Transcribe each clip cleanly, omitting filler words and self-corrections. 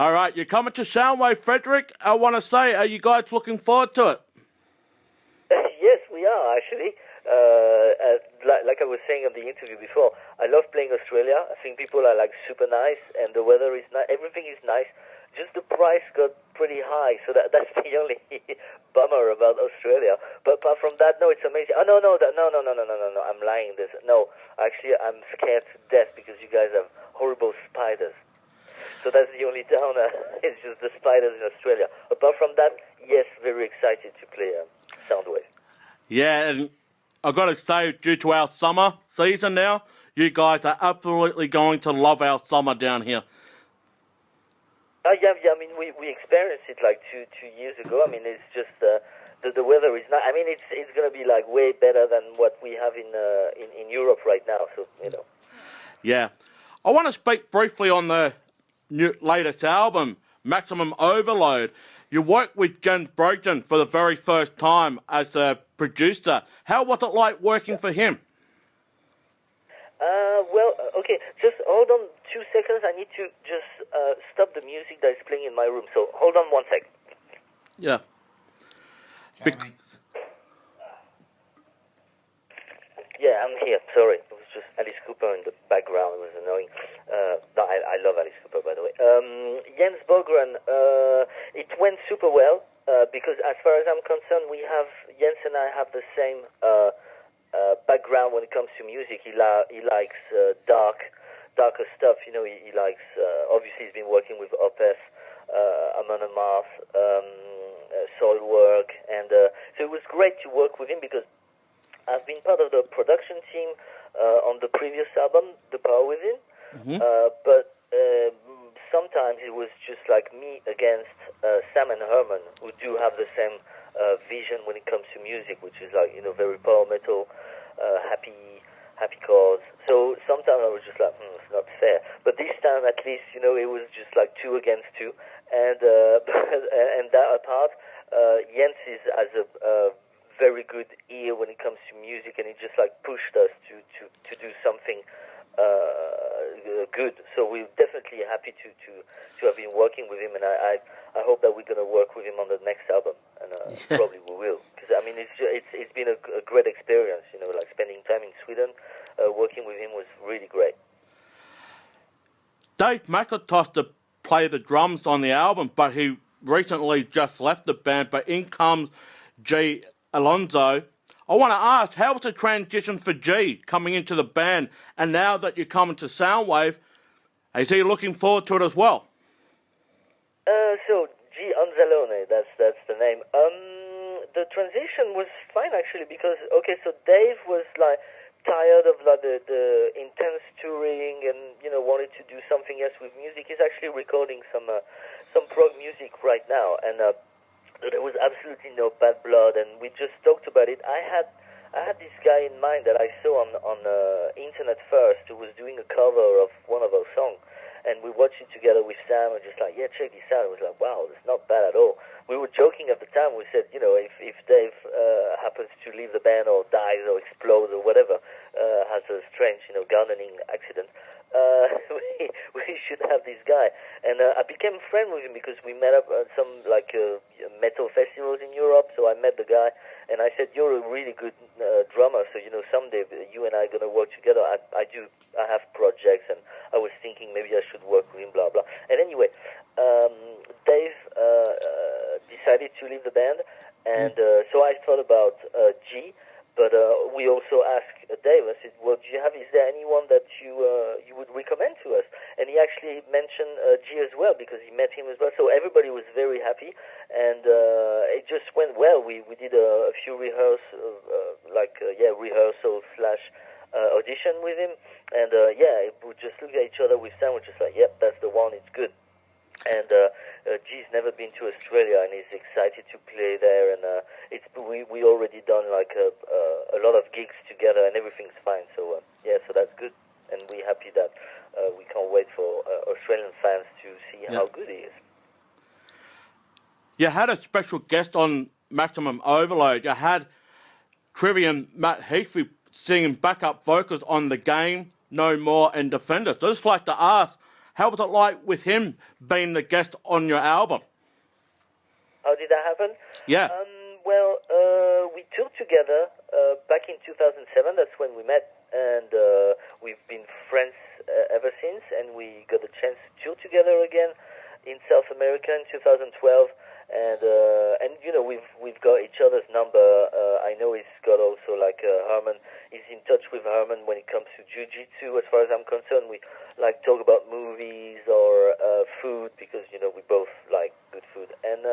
All right, you're coming to Soundwave, Frédéric. I want to say, are you guys looking forward to it? Yes, we are actually. Like I was saying in the interview before, I love playing Australia. I think people are like super nice, and the weather is nice. Everything is nice. Just the price got pretty high, so that's the only bummer about Australia. But apart from that, no, it's amazing. Oh no, I'm lying. Actually, I'm scared to death because you guys have horrible spiders. So that's the only down. It's just the spiders in Australia. Apart from that, yes, very excited to play Soundwave. Yeah, and I've got to say, due to our summer season now, you guys are absolutely going to love our summer down here. Yeah. I mean, we experienced it like two years ago. I mean, it's just the weather is not. I mean, it's going to be like way better than what we have in Europe right now. So Yeah, I want to speak briefly on the latest album, Maximum Overload. You worked with Jens Brogden for the very first time as a producer. How was it like working for him? Well, okay, just hold on 2 seconds. I need to just stop the music that is playing in my room. So hold on 1 sec. Yeah. Yeah, I'm here. Sorry. It was just Alice Cooper in the background. It was annoying. No, I love Alice Cooper, by the way. Jens Brogden, it went super well because as far as I'm concerned, Jens and I have the same background when it comes to music. He likes darker stuff. You know, he likes, obviously he's been working with Opeth, Amon Amarth, Soilwork, and so it was great to work with him because I've been part of the production team on the previous album, The Power Within, but sometimes it was just like me against Sam and Herman, who do have the same vision when it comes to music, which is like, you know, very power metal, happy chords. So sometimes I was just like, it's not fair. But this time, at least, you know, it was just like 2 against 2, and and that apart, Jens has a very good ear when it comes to music, and he just like pushed us to do something good. So we're definitely happy to have been working with him, and I hope that we're going to work with him on the next album, and probably we will, because I mean it's been a great experience. You know, like spending time in Sweden, working with him was really great. Dave McIntosh to play the drums on the album, but he recently just left the band. But in comes G. Alonso. I want to ask, how was the transition for G coming into the band, and now that you're coming to Soundwave, is he looking forward to it as well? So G. Anzalone, that's the name. The transition was fine actually because so Dave was like tired of like the intense touring and wanted to do something else with music. He's actually recording some prog music right now, and there was absolutely no bad blood, and we just talked about it. I had this guy in mind that I saw on internet first, who was doing a cover of one of our songs, and we watched it together with Sam, and just like, yeah, check this out. I was like, wow, it's not bad at all. We were joking at the time. We said, if Dave happens to leave the band or dies or explodes or whatever, has a strange, gardening accident, we should have this guy. And I became a friend with him because we met up at some metal festivals in Europe. So I met the guy, and I said, "You're a really good drummer. So someday you and I are gonna work together. I have projects, and I was thinking maybe I should work with him." Blah blah. And anyway, Dave decided to leave the band, and so I thought about G. But we also asked Dave, I said, well, is there anyone that you would recommend to us? And he actually mentioned G as well, because he met him as well. So everybody was very happy, and it just went well. We did a few rehearsal / audition with him, and we just looked at each other with Sam, we're just like, yep, that's the one, it's good. And G's never been to Australia, and he's excited to play there. And we already done like a lot of gigs together, and everything's fine. So so that's good, and we're happy that we can't wait for Australian fans to see how good he is. You had a special guest on Maximum Overload. You had Trivium Matt Heafy singing backup vocals on The Game, No More, and Defender. So I'd just like to ask, How was it like with him being the guest on your album? How did that happen? Yeah. We toured together back in 2007. That's when we met, and we've been friends ever since. And we got a chance to tour together again in South America in 2012. And you know, we've got each other's number. I know he's got also like Herman. He's in touch with Herman when it comes to jiu-jitsu. As far as I'm concerned, we like talk about movies or food because you know we both like good food. And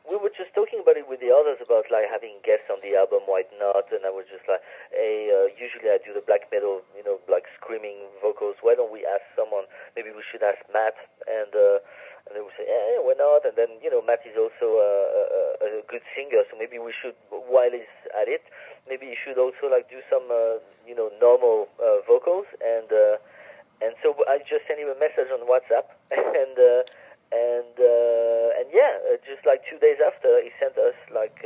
we were just talking about it with the others about like having guests on the album, why not? And I was just like, hey, usually I do the black metal, you know, like screaming vocals. Why don't we ask someone? Maybe we should ask Matt. And they would say, yeah, why not? And then, you know, Matt is also a good singer, so maybe we should, while he's at it, maybe he should also like do some, you know, normal vocals. And so I just sent him a message on WhatsApp, and yeah, just like 2 days after, he sent us like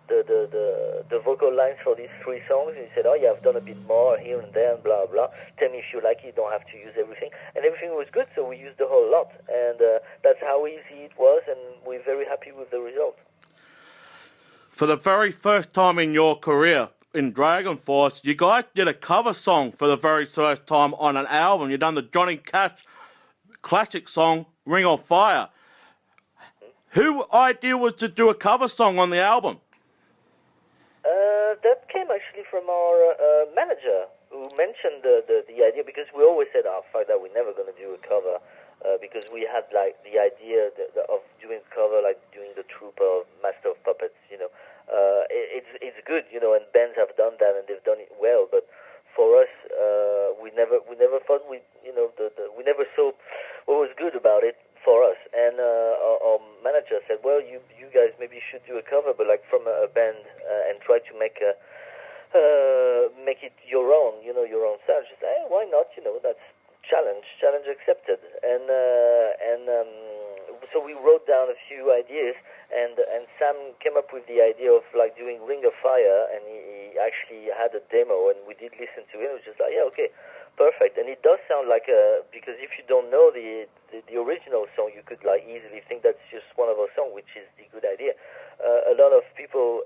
the vocal lines for these 3 songs. He said, oh yeah, I've done a bit more here and there and blah blah. Tell me if you like it. You don't have to use everything. And everything was good, so we used the whole lot. And that's how easy it was, and we're very happy with the result. For the very first time in your career in DragonForce, you guys did a cover song for the very first time on an album. You done the Johnny Cash classic song, Ring of Fire. Whose idea was to do a cover song on the album? That came actually from our manager, who mentioned the idea, because we always said, oh, fuck that, we're never going to do a cover, because we had like the idea of doing cover, like doing the Trooper, Master of Puppets, you know. It's good, you know, and bands have done that and they've done it well, but for us, we never thought we never saw what was good about it for us. And our manager said, well, you guys maybe should do a cover, but like from a band, and try to make it your own, you know, your own style. Just hey, why not? You know, that's challenge accepted. And so we wrote down a few ideas, and Sam came up with the idea of like doing Ring of Fire, and he actually had a demo, and we did listen to it. It was just like, yeah, okay, perfect. And it does sound like because if you don't know the original song, you could like easily think that's just one of our songs, which is the good idea. A lot of people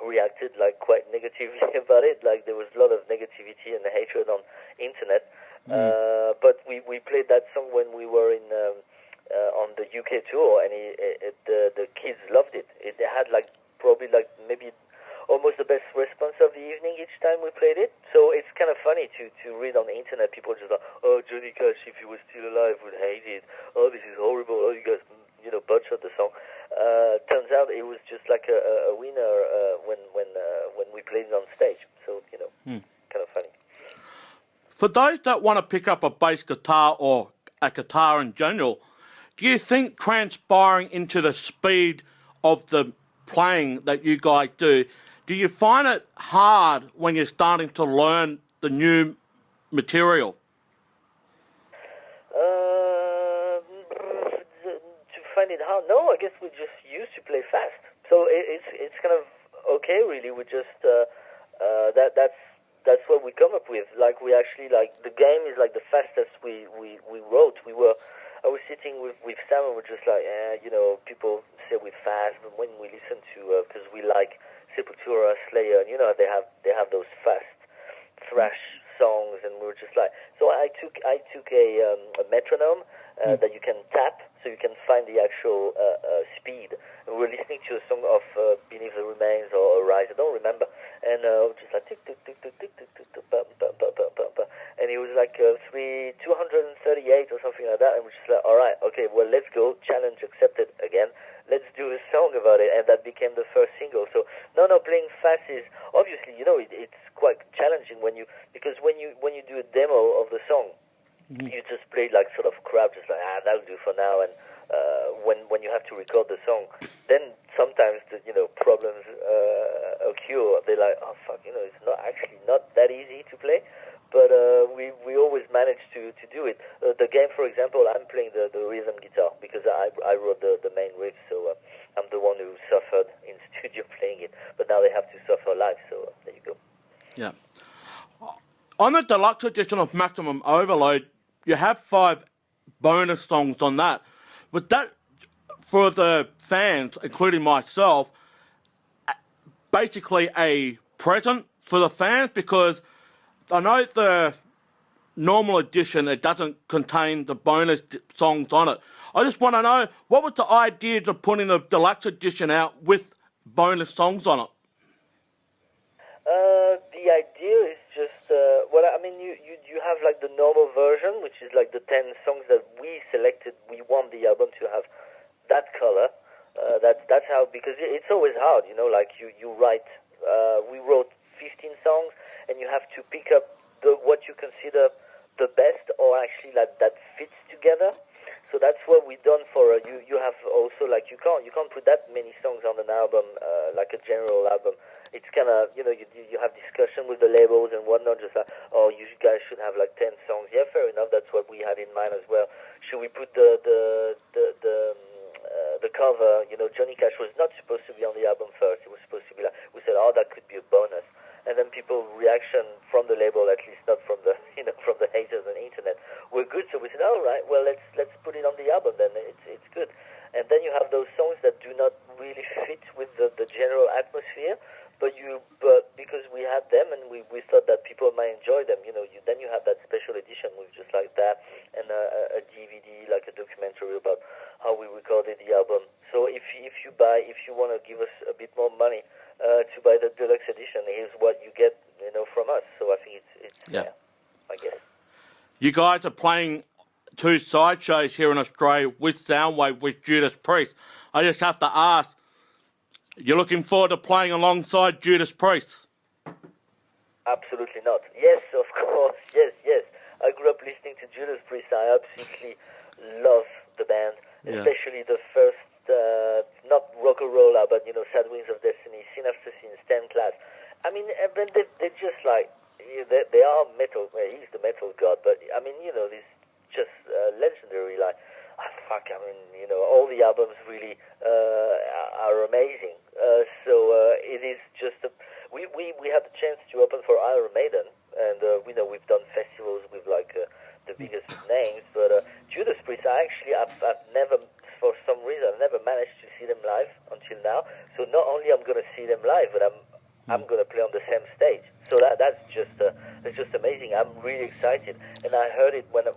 reacted like quite negatively about it. Like there was a lot of negativity and hatred on internet. But we played that song when we were in on the UK tour, and the kids loved it. They had like probably like maybe almost the best response of the evening each time we played it. So it's kind of funny to read on the internet. People just like, oh, Johnny Cash, if he was still alive, would hate it. Oh, this is horrible. Oh, you guys, you know, butchered the song. Turns out it was just like a winner when we played it on stage. So, you know, kind of funny. For those that want to pick up a bass guitar or a guitar in general, do you think transpiring into the speed of the playing that you guys do you find it hard when you're starting to learn the new material? To find it hard? No, I guess we just used to play fast. So it's kind of okay, really. We just that's what we come up with. Like we actually like the game is like the fastest we wrote. I was sitting with Sam and we're just like, you know, people say we're fast, but when we listen to because we like Sepultura, Slayer, and you know they have those fast thrash songs, and we were just like, so I took a metronome that you can tap, so you can find the actual speed. And we were listening to a song of Beneath the Remains or Arise, I don't remember, and just like tick tick tick tick tick tick tick tick, and it was like 238 or something like that, and we're just like, all right, okay, well let's go, challenge accepted again. Let's do a song about it, and that became the first single. So no, playing fast is obviously, you know, it's quite challenging because when you do a demo of the song, you just play like sort of crap, just like that'll do for now. And when you have to record the song, then sometimes the problems occur. They're like, oh fuck, it's not that easy to play. But we always manage to do it. The game, for example, I'm playing the rhythm guitar because I wrote the main riff, so I'm the one who suffered in studio playing it. But now they have to suffer live, so there you go. Yeah. On the deluxe edition of Maximum Overload, you have 5 bonus songs on that. Was that, for the fans, including myself, basically a present for the fans? Because I know the normal edition, it doesn't contain the bonus songs on it. I just want to know, what was the idea of putting the deluxe edition out with bonus songs on it? The idea is just, you have like the normal version, which is like the 10 songs that we selected. We want the album to have that color. That's how, because it's always hard, like you write, we wrote 15 songs, and you have to pick up what you consider the best, or actually like that fits together. So that's what we've done for you. You have also, like, you can't put that many songs on an album, like a general album. It's kind of, you have discussion with the labels and whatnot, just like, oh, you guys should have like 10 songs. Yeah, fair enough. That's what we had in mind as well. Should we put the cover? Johnny Cash was not supposed to be on the album first. It was supposed to be like, we said, oh, that could be a bonus. And then people's reaction from the label, at least not from the from the haters on the internet, were good. So we said, all right, well, let's put it on the album then. It's good. And then you have those songs that do not really fit with the general atmosphere, but because we had them and we thought that people might enjoy them, then you have that special edition with just like that, and a DVD, like a documentary about how we recorded the album. So if you want to give us a bit more money to buy the deluxe edition, here's what you get, from us. So I think it's fair, I guess. You guys are playing 2 side shows here in Australia with Soundwave with Judas Priest. I just have to ask, you're looking forward to playing alongside Judas Priest? Absolutely not. Yes, of course. Yes. I grew up listening to Judas Priest. I absolutely love the band, especially the first, not rock and roll, but Sad Wings of Destiny, Sin After Sin, Stand Class. I mean, they're just like, they are metal. Well, he's the metal god, but I mean, this just legendary. Like, all the albums really are amazing. So it is just we had the chance to open for Iron Maiden, and we've done festivals with like the biggest names, but Judas Priest, I've never, for some reason, I've never managed to see them live until now. So not only I'm going to see them live, but I'm going to play on the same stage. So that's just amazing. I'm really excited, and I heard it when I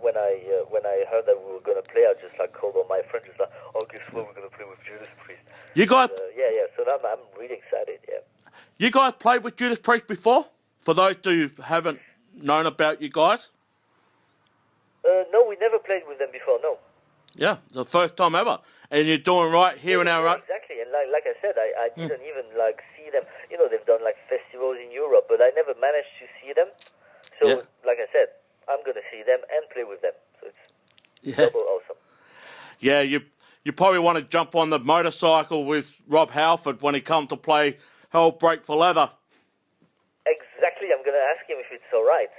heard that we were going to play. I just like called on my friend, just like, oh, guess what? We're going to play with Judas Priest. You guys, So now I'm really excited. Yeah. You guys played with Judas Priest before? For those who haven't known about you guys. No, we never played with them before. No. Yeah, it's the first time ever, and you're doing right here in our own. Exactly, and like I said, I didn't even like see them. They've done like festivals in Europe, but I never managed to see them. So, like I said, I'm gonna see them and play with them. So it's double awesome. Yeah, you probably want to jump on the motorcycle with Rob Halford when he comes to play Hell Break for Leather. Exactly, I'm gonna ask him if it's all right.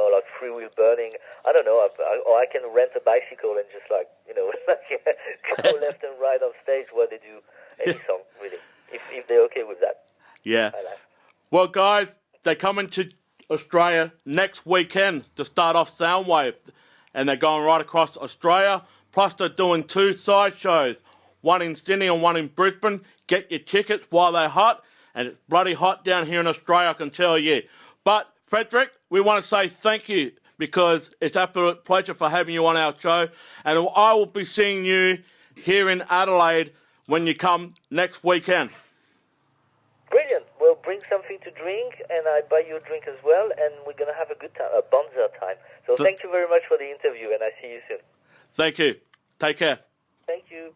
Like freewheel burning. I don't know, or I can rent a bicycle and just like go left and right on stage where they do any song, really. If they're okay with that. Yeah. Well, guys, they're coming to Australia next weekend to start off Soundwave, and they're going right across Australia. Plus, they're doing 2 side shows, one in Sydney and one in Brisbane. Get your tickets while they're hot, and it's bloody hot down here in Australia, I can tell you. But, Frédéric, we want to say thank you, because it's an absolute pleasure for having you on our show, and I will be seeing you here in Adelaide when you come next weekend. Brilliant. We'll bring something to drink, and I buy you a drink as well, and we're going to have a good time, a bonza time. So thank you very much for the interview, and I see you soon. Thank you. Take care. Thank you.